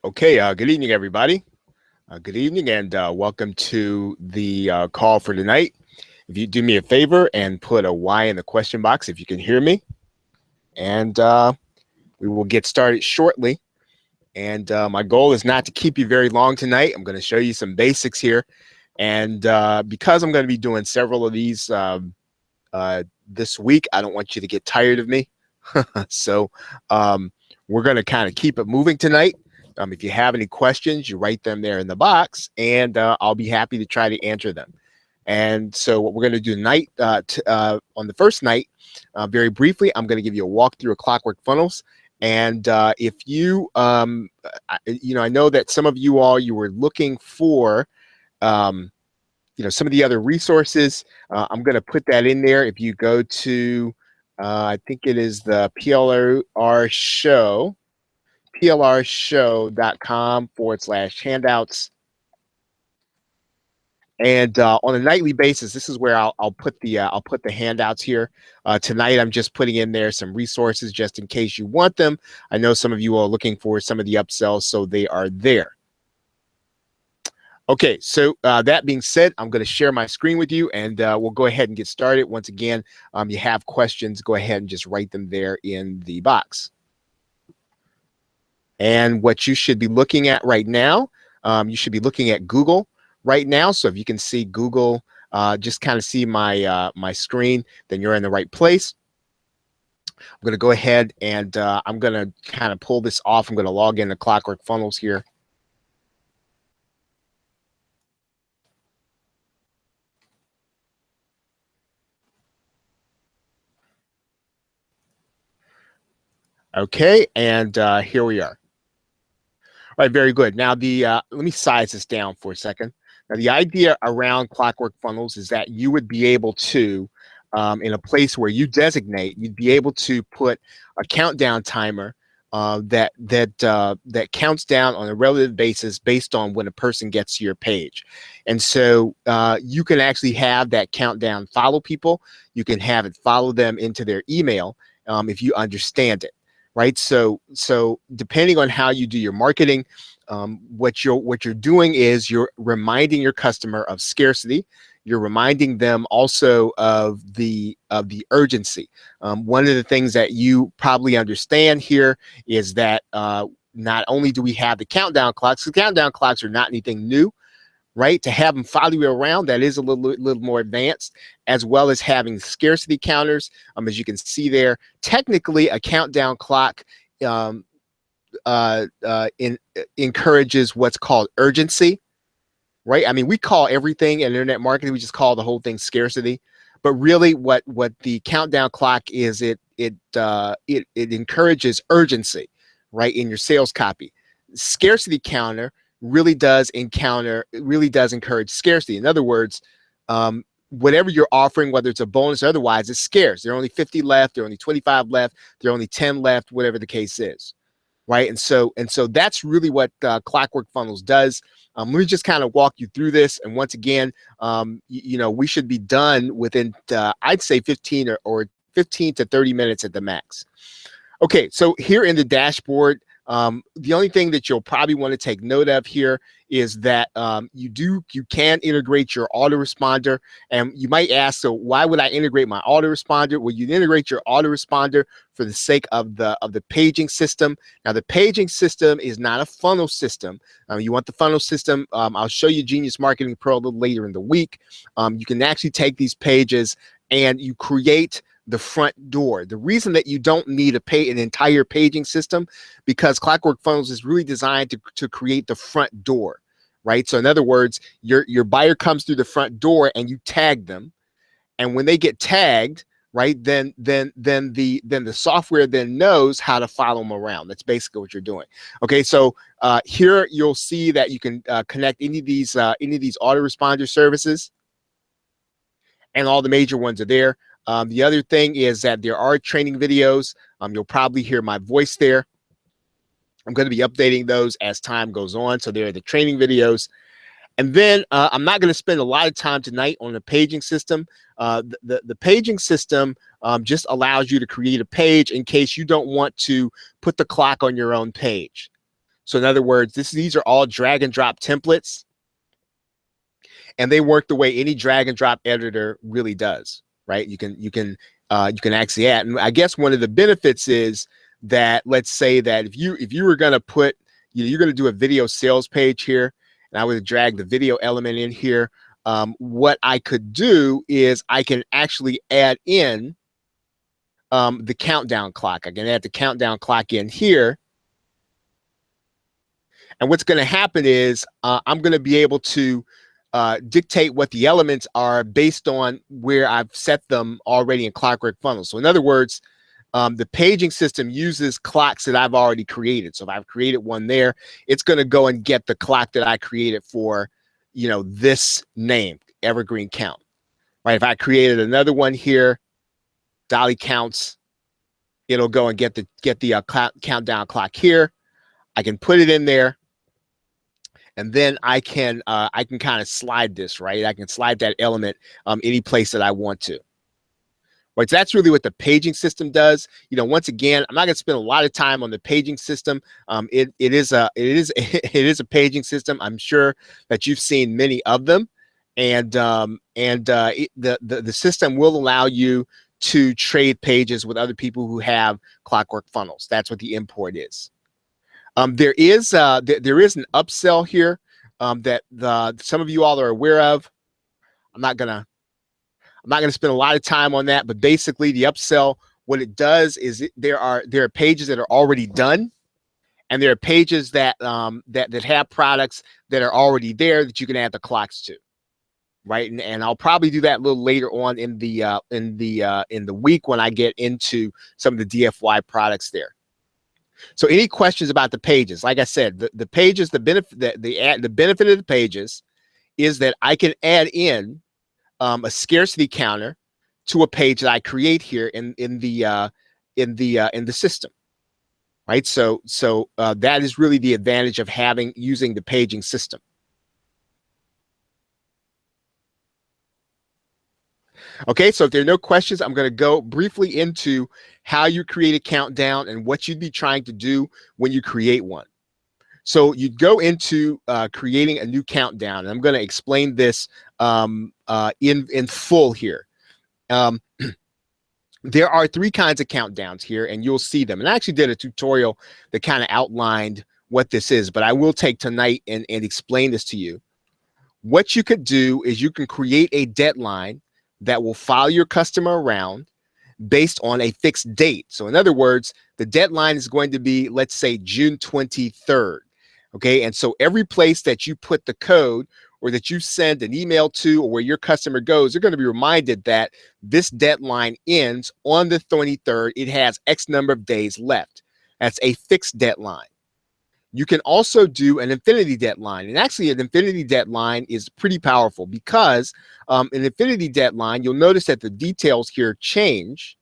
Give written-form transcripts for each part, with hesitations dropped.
Okay, good evening, everybody. Good evening, and welcome to the call for tonight. If you do me a favor and put a Y in the question box if you can hear me, and we will get started shortly. And my goal is not to keep you very long tonight. I'm going to show you some basics here. And because I'm going to be doing several of these this week, I don't want you to get tired of me. So we're going to kind of keep it moving tonight. If you have any questions, you write them there in the box, and I'll be happy to try to answer them. And so what we're going to do tonight, on the first night, very briefly, I'm going to give you a walkthrough of Clockwork Funnels. And if you, I know that some of you were looking for, some of the other resources. I'm going to put that in there. If you go to, I think it is the PLR show, plrshow.com/handouts. And on a nightly basis, this is where I'll put the handouts here. Tonight, I'm just putting in there some resources just in case you want them. I know some of you are looking for some of the upsells, so they are there. Okay, so that being said, I'm going to share my screen with you, and we'll go ahead and get started. Once again, you have questions, go ahead and just write them there in the box. And what you should be looking at right now, you should be looking at Google right now. So if you can see Google, just kind of see my my screen, then you're in the right place. I'm going to go ahead and I'm going to kind of pull this off. I'm going to log into Clockwork Funnels here. Okay, and here we are. All right, very good. Now let me size this down for a second. Now the idea around Clockwork Funnels is that you would be able to, in a place where you designate, you'd be able to put a countdown timer that counts down on a relative basis based on when a person gets to your page. And so you can actually have that countdown follow people. You can have it follow them into their email if you understand it. Right. So depending on how you do your marketing, what you're doing is you're reminding your customer of scarcity. You're reminding them also of the urgency. One of the things that you probably understand here is that not only do we have the countdown clocks, the countdown clocks are not anything new. Right, to have them follow you around, that is a little more advanced, as well as having scarcity counters. As you can see there, technically a countdown clock encourages what's called urgency. Right, I mean, we call everything in internet marketing, we just call the whole thing scarcity, but really what the countdown clock is, it encourages urgency, right, in your sales copy. Scarcity counter really does encourage scarcity. In other words, whatever you're offering, whether it's a bonus or otherwise, it's scarce. There are only 50 left, there are only 25 left, there are only 10 left, whatever the case is, right? And so that's really what Clockwork Funnels does. Let me just kind of walk you through this. And once again, we should be done within, I'd say 15 or 15 to 30 minutes at the max. Okay, so here in the dashboard, the only thing that you'll probably want to take note of here is that you can integrate your autoresponder. And you might ask, so why would I integrate my autoresponder? Well, you integrate your autoresponder for the sake of the paging system. Now, the paging system is not a funnel system. You want the funnel system. I'll show you Genius Marketing Pro a little later in the week. You can actually take these pages and you create the front door. The reason that you don't need an entire paging system, because Clockwork Funnels is really designed to create the front door, right? So in other words, your buyer comes through the front door and you tag them, and when they get tagged, right, then the software then knows how to follow them around. That's basically what you're doing. Okay, so here you'll see that you can connect any of these autoresponder services, and all the major ones are there. The other thing is that there are training videos. You'll probably hear my voice there. I'm going to be updating those as time goes on. So there are the training videos. And then I'm not going to spend a lot of time tonight on the paging system. The paging system just allows you to create a page in case you don't want to put the clock on your own page. So in other words, these are all drag and drop templates, and they work the way any drag and drop editor really does, right? You can actually add. And I guess one of the benefits is that, let's say that if you were going to put, you're going to do a video sales page here, and I would drag the video element in here. What I could do is I can actually add in the countdown clock. I can add the countdown clock in here. And what's going to happen is I'm going to be able to dictate what the elements are based on where I've set them already in Clockwork Funnels. So in other words, the paging system uses clocks that I've already created. So if I've created one there, it's going to go and get the clock that I created for, this name, Evergreen Count. Right? If I created another one here, Dolly Counts, it'll go and get the countdown clock here. I can put it in there. And then I can kind of slide this, right? I can slide that element any place that I want to. Right, so that's really what the paging system does. Once again, I'm not going to spend a lot of time on the paging system. It is a paging system. I'm sure that you've seen many of them, and the system will allow you to trade pages with other people who have Clockwork Funnels. That's what the import is. There is an upsell here that some of you all are aware of. I'm not gonna spend a lot of time on that, but basically the upsell, what it does is there are pages that are already done, and there are pages that that have products that are already there that you can add the clocks to, right? And I'll probably do that a little later on in the week when I get into some of the DFY products there. So any questions about the pages? Like I said, the pages, the benefit of the pages is that I can add in a scarcity counter to a page that I create here in the system, right? So that is really the advantage of using the paging system. Okay, so if there are no questions, I'm going to go briefly into how you create a countdown and what you'd be trying to do when you create one. So you'd go into creating a new countdown, and I'm going to explain this in full here. There are 3 kinds of countdowns here, and you'll see them. And I actually did a tutorial that kind of outlined what this is, but I will take tonight and explain this to you. What you could do is you can create a deadline that will follow your customer around based on a fixed date. So in other words, the deadline is going to be, let's say, June 23rd. Okay, and so every place that you put the code or that you send an email to or where your customer goes, they're going to be reminded that this deadline ends on the 23rd. It has X number of days left. That's a fixed deadline. You can also do an infinity deadline. And actually, an infinity deadline is pretty powerful because an infinity deadline, you'll notice that the details here change.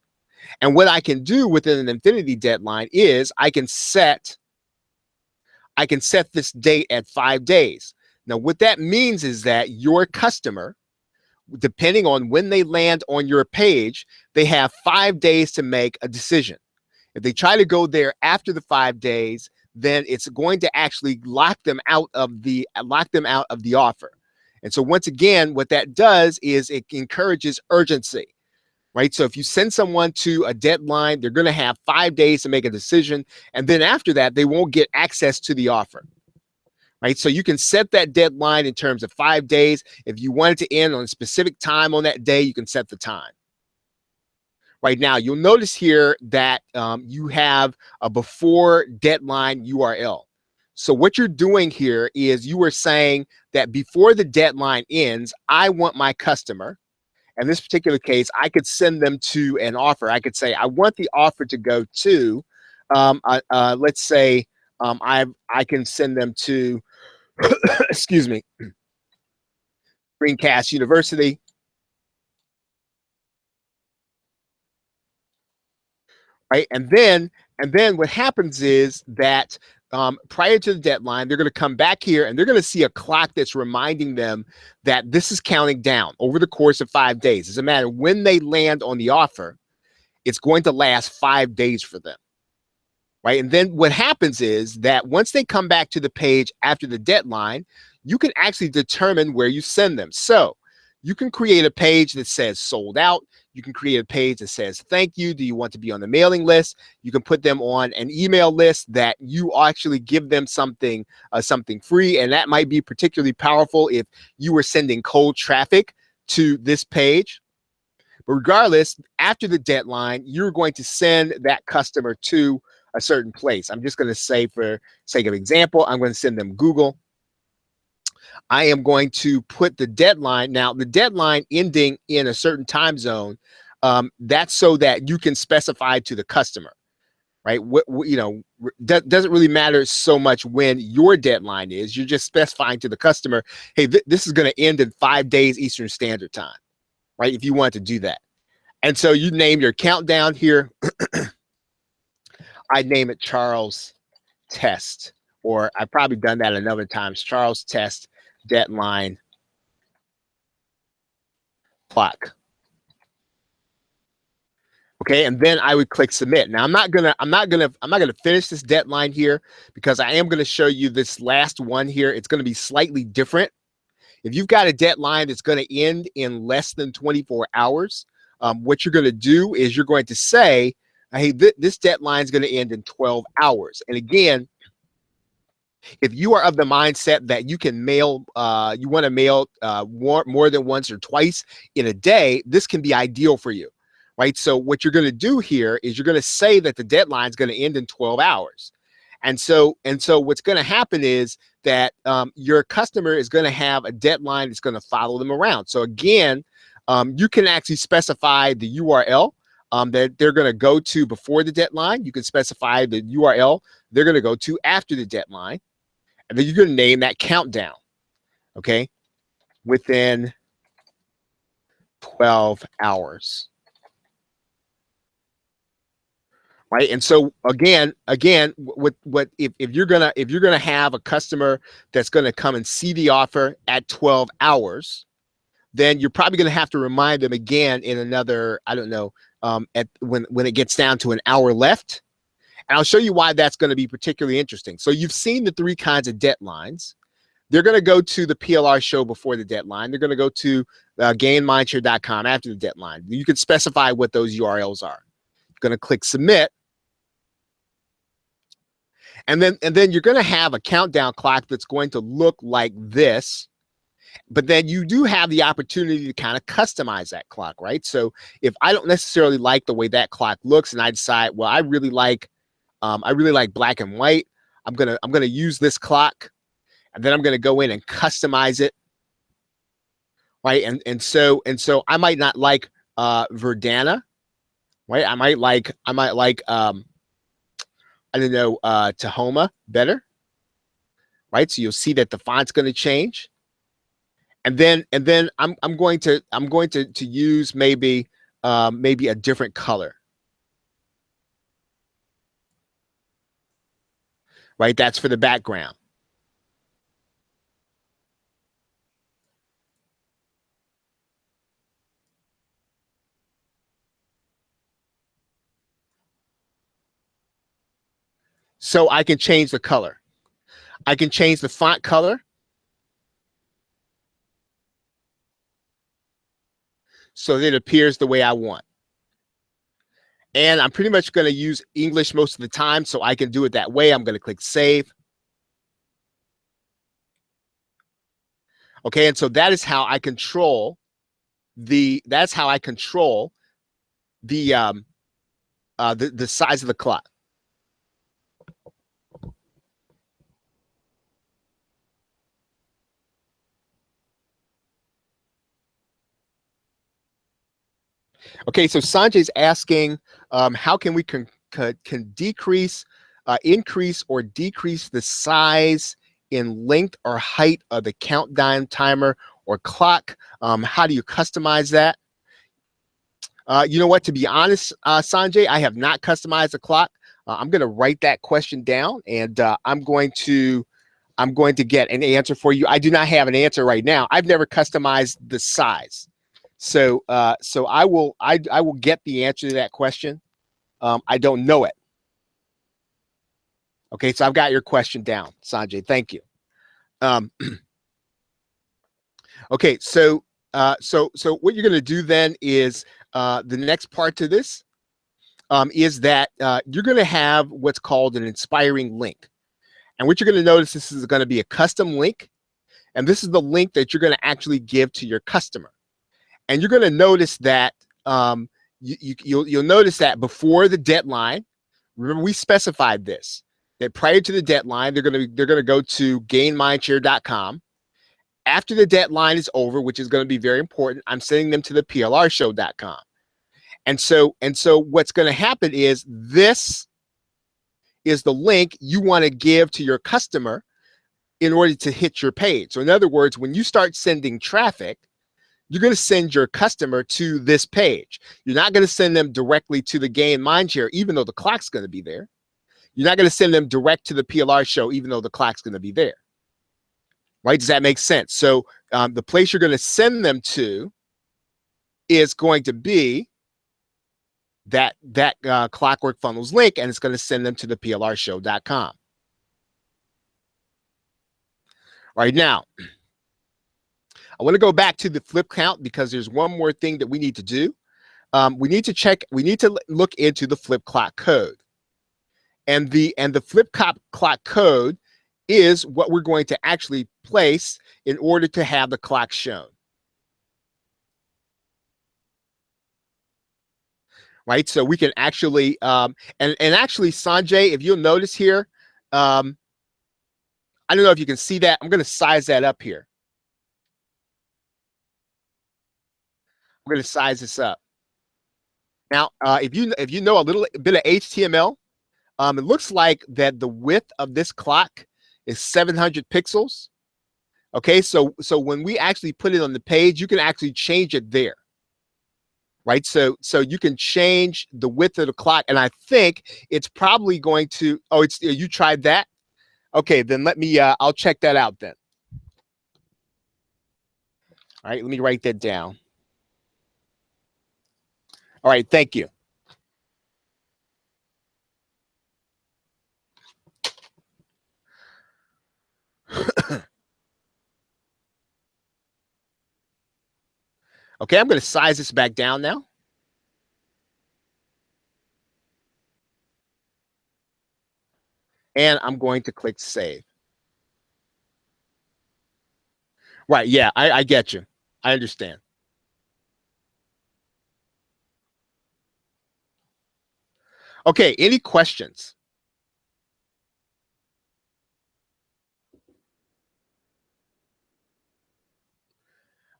And what I can do within an infinity deadline is I can set this date at 5 days. Now, what that means is that your customer, depending on when they land on your page, they have 5 days to make a decision. If they try to go there after the 5 days, then it's going to actually lock them out of the offer. And so once again, what that does is it encourages urgency, right? So if you send someone to a deadline, they're going to have 5 days to make a decision. And then after that, they won't get access to the offer, right? So you can set that deadline in terms of 5 days. If you want it to end on a specific time on that day, you can set the time. Right now, you'll notice here that you have a before deadline URL. So what you're doing here is you are saying that before the deadline ends, I want my customer. In this particular case, I could send them to an offer. I could say, I want the offer to go to, let's say, I can send them to, excuse me, Greencast University. Right, and then what happens is that prior to the deadline, they're going to come back here and they're going to see a clock that's reminding them that this is counting down over the course of 5 days. It doesn't matter when they land on the offer, it's going to last 5 days for them. right? And then what happens is that once they come back to the page after the deadline, you can actually determine where you send them. So you can create a page that says sold out. You can create a page that says thank you. Do you want to be on the mailing list? You can put them on an email list that you actually give them something free, and that might be particularly powerful if you were sending cold traffic to this page. But regardless, after the deadline, you're going to send that customer to a certain place. I'm just going to say, for sake of example, I'm going to send them Google. I am going to put the deadline. Now, the deadline ending in a certain time zone, that's so that you can specify to the customer, right? Doesn't really matter so much when your deadline is. You're just specifying to the customer, hey, this is going to end in 5 days Eastern Standard Time, right? If you want to do that. And so you name your countdown here. I'd name it Charles Test, or I've probably done that another times. Charles Test deadline clock. Okay, and then I would click submit. Now I'm not gonna finish this deadline here because I am gonna show you this last one here. It's gonna be slightly different. If you've got a deadline that's gonna end in less than 24 hours, what you're gonna do is you're going to say, hey, this deadline is gonna end in 12 hours. And again, if you are of the mindset that you can mail, you want to mail more than once or twice in a day, this can be ideal for you, right? So what you're going to do here is you're going to say that the deadline is going to end in 12 hours. And so what's going to happen is that your customer is going to have a deadline that's going to follow them around. So again, you can actually specify the URL that they're going to go to before the deadline. You can specify the URL they're going to go to after the deadline. And then you're going to name that countdown, okay, within 12 hours. Right. And so again, if you're gonna have a customer that's gonna come and see the offer at 12 hours, then you're probably gonna have to remind them again in another, I don't know, when it gets down to an hour left. And I'll show you why that's going to be particularly interesting. So you've seen the 3 kinds of deadlines. They're going to go to the PLR show before the deadline. They're going to go to gainmindshare.com after the deadline. You can specify what those URLs are. You're going to click submit. And then you're going to have a countdown clock that's going to look like this. But then you do have the opportunity to kind of customize that clock, right? So if I don't necessarily like the way that clock looks and I decide, well, I really like black and white, I'm gonna use this clock, and then I'm gonna go in and customize it, right? And so I might not like Verdana, right? I might like I don't know, Tahoma better, right? So you'll see that the font's gonna change, and then I'm going to use maybe a different color. Right, that's for the background. So I can change the color. I can change the font color so that it appears the way I want. And I'm pretty much going to use English most of the time, so I can do it that way. I'm going to click save. Okay, and so that is how I control the the size of the clock. Okay, so Sanjay's asking, how can we can decrease, increase or decrease the size in length or height of the countdown timer or clock? How do you customize that? You know what, to be honest, Sanjay, I have not customized the clock. I'm going to write that question down, and I'm going to get an answer for you. I do not have an answer right now. I've never customized the size. So I will get the answer to that question. I don't know it. Okay, so I've got your question down, Sanjay. Thank you. Okay, so what you're going to do then is the next part to this is that you're going to have what's called an inspiring link. And what you're going to notice, this is going to be a custom link. And this is the link that you're going to actually give to your customer. And you're going to notice that you'll notice that before the deadline, remember we specified this, that prior to the deadline, they're going to go to gainmindshare.com. After the deadline is over, which is going to be very important, I'm sending them to the plrshow.com. And so what's going to happen is this is the link you want to give to your customer in order to hit your page. So in other words, when you start sending traffic, you're going to send your customer to this page. You're not going to send them directly to the Gain Mindshare, even though the clock's going to be there. You're not going to send them direct to the PLR show, even though the clock's going to be there. Right? Does that make sense? So the place you're going to send them to is going to be that Clockwork Funnels link, and it's going to send them to the plrshow.com. All right, now I want to go back to the flip count because there's one more thing that we need to do. We need to look into the flip clock code, and the flip clock code is what we're going to actually place in order to have the clock shown. Right, so we can actually and actually, Sanjay, if you'll notice here, I don't know if you can see that. I'm going to size that up here. I'm going to size this up. Now, if you know a little bit of HTML, it looks like that the width of this clock is 700 pixels. Okay, so when we actually put it on the page, you can actually change it there. Right, so you can change the width of the clock, and I think it's probably going to. Oh, it's you tried that? Okay, then let me. I'll check that out then. All right, let me write that down. All right, thank you. Okay, I'm going to size this back down now. And I'm going to click save. Right, yeah, I get you. I understand. Okay, any questions?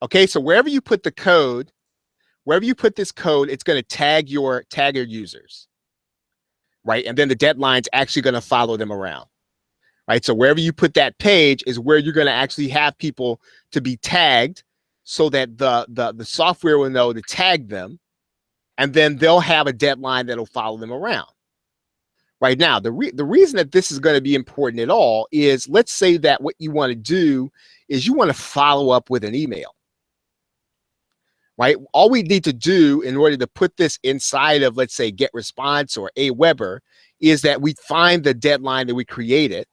Okay, so wherever you put the code, wherever you put this code, it's going to tag your users. Right, and then the deadline's actually going to follow them around. Right, so wherever you put that page is where you're going to actually have people to be tagged so that the software will know to tag them, and then they'll have a deadline that'll follow them around. Right, now, the reason that this is going to be important at all is, let's say that what you want to do is you want to follow up with an email. Right, all we need to do in order to put this inside of, let's say, GetResponse or Aweber, is that we find the deadline that we created.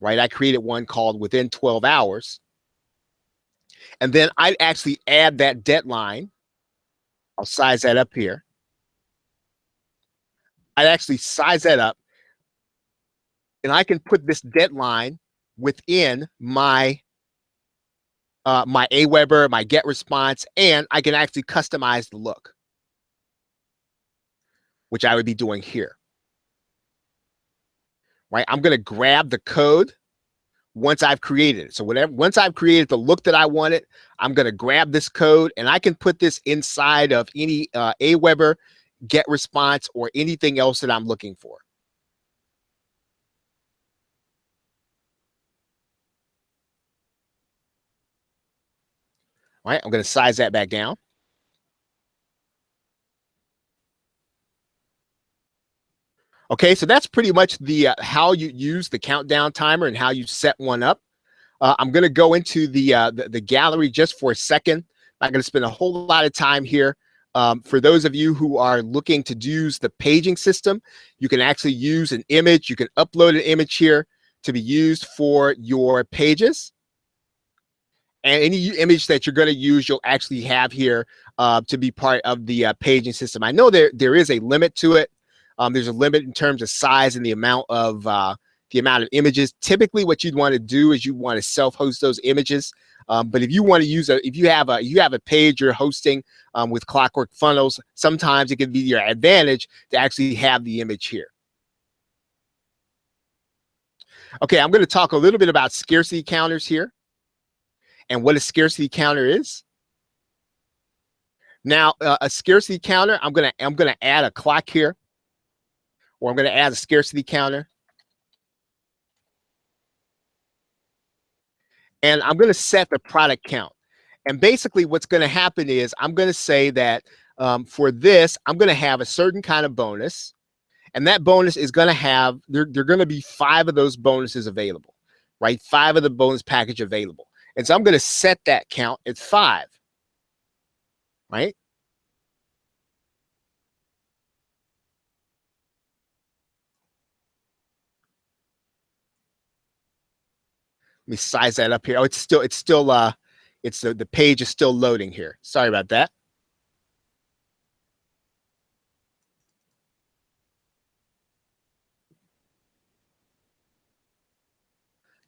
Right, I created one called within 12 hours. And then I'd actually add that deadline. I'll size that up here. I'd actually size that up. And I can put this deadline within my my Aweber, my GetResponse, and I can actually customize the look, which I would be doing here. Right, I'm going to grab the code once I've created it. So once I've created the look that I wanted, I'm going to grab this code, and I can put this inside of any Aweber, GetResponse, or anything else that I'm looking for. All right, I'm going to size that back down. Okay, so that's pretty much the how you use the countdown timer and how you set one up. I'm going to go into the gallery just for a second. I'm not going to spend a whole lot of time here. For those of you who are looking to use the paging system, you can actually use an image. You can upload an image here to be used for your pages. And any image that you're going to use, you'll actually have here to be part of the paging system. I know there is a limit to it. There's a limit in terms of size and the amount of images. Typically, what you'd want to do is you want to self-host those images. But if you want to use if you have a page you're hosting with Clockwork Funnels, sometimes it can be your advantage to actually have the image here. Okay, I'm going to talk a little bit about scarcity counters here and what a scarcity counter is. Now, a scarcity counter, I'm gonna add a clock here, or I'm gonna add a scarcity counter, and I'm gonna set the product count. And basically, what's gonna happen is I'm gonna say that for this, I'm gonna have a certain kind of bonus, and that bonus is gonna have there are gonna be 5 of those bonuses available, right? 5 of the bonus package available, and so I'm gonna set that count at 5, right? Let me size that up here. Oh, it's the page is still loading here. Sorry about that.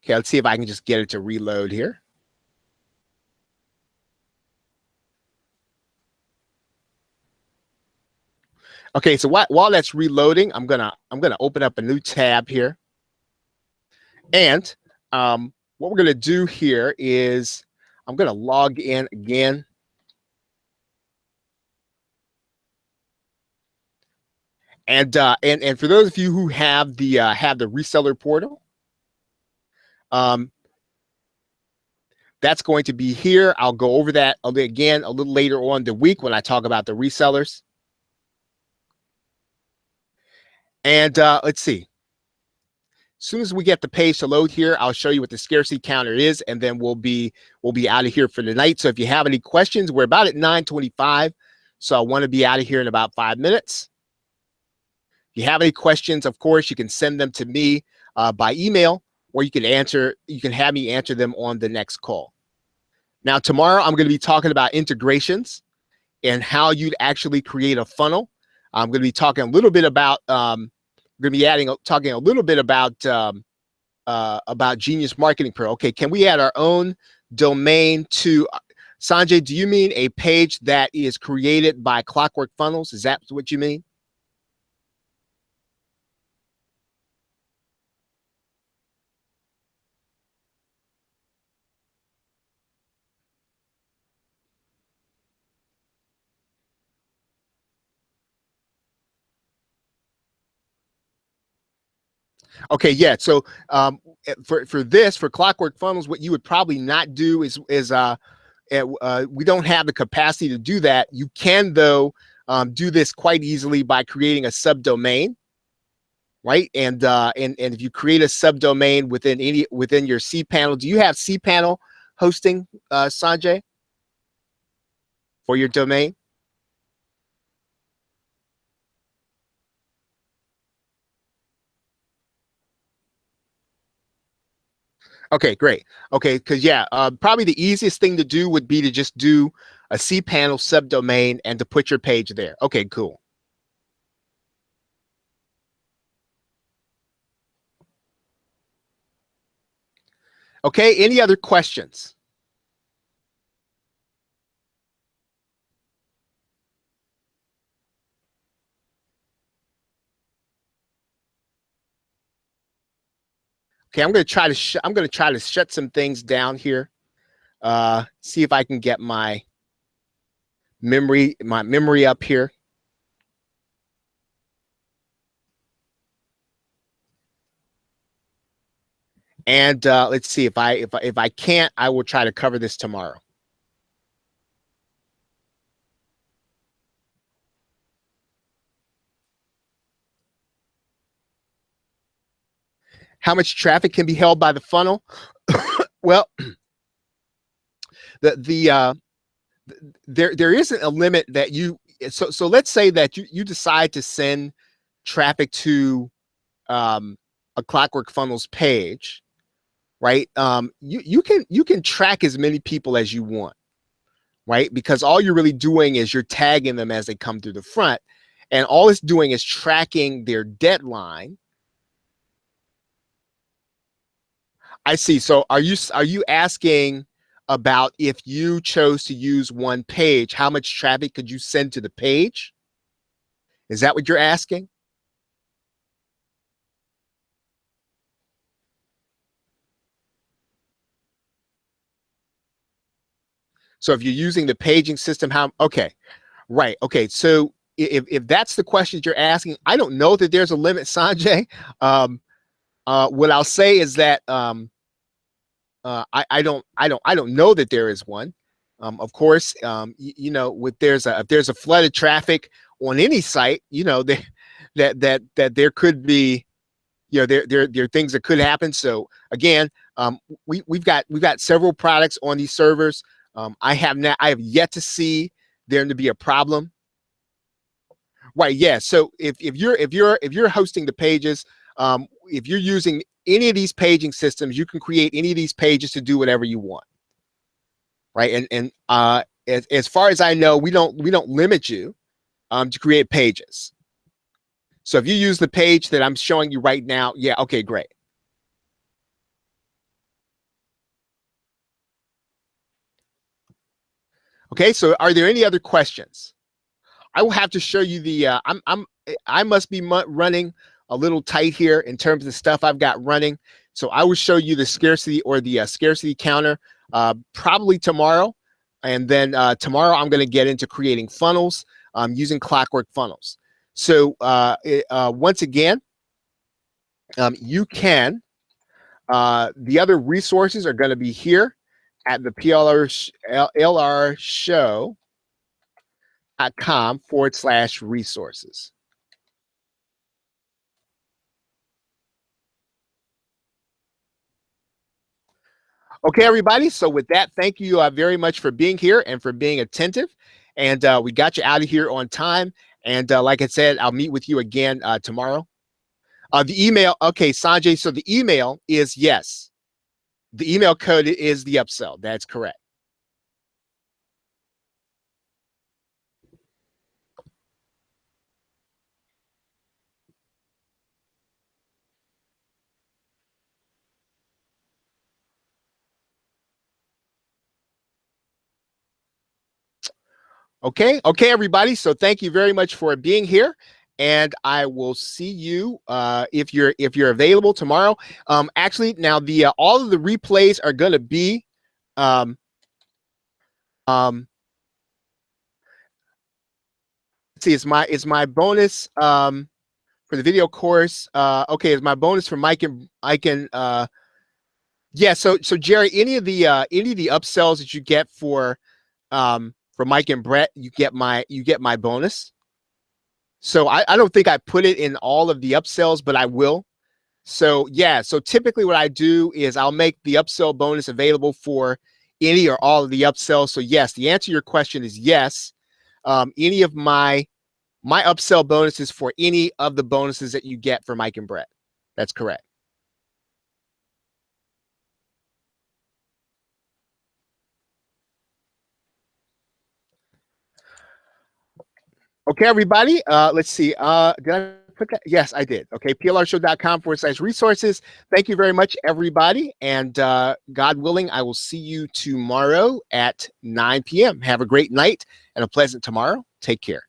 Okay, let's see if I can just get it to reload here. Okay, so while that's reloading, I'm gonna open up a new tab here, and what we're gonna do here is I'm gonna log in again, and for those of you who have the reseller portal, that's going to be here. I'll go over that again a little later on the week when I talk about the resellers. And let's see. As soon as we get the page to load here, I'll show you what the scarcity counter is, and then we'll be out of here for the night. So if you have any questions, we're about at 9:25, so I want to be out of here in about 5 minutes. If you have any questions, of course, you can send them to me by email, or you can have me answer them on the next call. Now, tomorrow I'm going to be talking about integrations and how you'd actually create a funnel. I'm going to be talking a little bit about talking a little bit about Genius Marketing Pro. Okay, can we add our own domain to Sanjay? Do you mean a page that is created by Clockwork Funnels? Is that what you mean? Okay, yeah. So for Clockwork Funnels, what you would probably not do is we don't have the capacity to do that. You can, though, do this quite easily by creating a subdomain, right? And if you create a subdomain within your cPanel, do you have cPanel hosting, Sanjay, for your domain? Okay, great. Okay, because probably the easiest thing to do would be to just do a cPanel subdomain and to put your page there. Okay, cool. Okay, any other questions? Okay, I'm going to try to shut some things down here. See if I can get my memory up here. And let's see if I can't, I will try to cover this tomorrow. How much traffic can be held by the funnel? Well, there isn't a limit that so let's say that you decide to send traffic to a Clockwork Funnels page, right? You can track as many people as you want, right? Because all you're really doing is you're tagging them as they come through the front, and all it's doing is tracking their deadline. I see. So are you asking about if you chose to use one page, how much traffic could you send to the page? Is that what you're asking? So if you're using the paging system, how? Okay, right. Okay, so if that's the question you're asking, I don't know that there's a limit, Sanjay. Um, what I'll say is that I don't know that there is one. Of course, you know, with if there's a flood of traffic on any site, you know, that there could be, you know, there are things that could happen. So again, we've got several products on these servers. I have yet to see there to be a problem. Right. Yeah. So if you're hosting the pages, if you're using any of these paging systems, you can create any of these pages to do whatever you want. Right. And as far as I know, we don't limit you to create pages. So if you use the page that I'm showing you right now, yeah, okay, great. Okay, so are there any other questions? I will have to show you the. I must be running a little tight here in terms of the stuff I've got running. So I will show you the scarcity or the scarcity counter probably tomorrow, and then tomorrow I'm going to get into creating funnels using Clockwork Funnels. So once again, you can. The other resources are going to be here at the plrshow.com/resources. Okay, everybody. So with that, thank you very much for being here and for being attentive. And we got you out of here on time. And like I said, I'll meet with you again tomorrow. The email, okay, Sanjay. So the email is yes. The email code is the upsell. That's correct. Okay, okay, everybody. So thank you very much for being here, and I will see you if you're available tomorrow. Actually, now the all of the replays are going to be um, um, let's see, it's my bonus for the video course. Okay, it's my bonus for Mike and I can yeah. So Jerry, any of the upsells that you get for Mike and Brett, you get my bonus. So I don't think I put it in all of the upsells, but I will. So yeah, so typically what I do is I'll make the upsell bonus available for any or all of the upsells. So yes, the answer to your question is yes. Any of my upsell bonuses for any of the bonuses that you get for Mike and Brett. That's correct. Okay, everybody. Let's see. Did I put that? Yes, I did. Okay, plrshow.com/resources. Thank you very much, everybody. And God willing, I will see you tomorrow at 9 p.m. Have a great night and a pleasant tomorrow. Take care.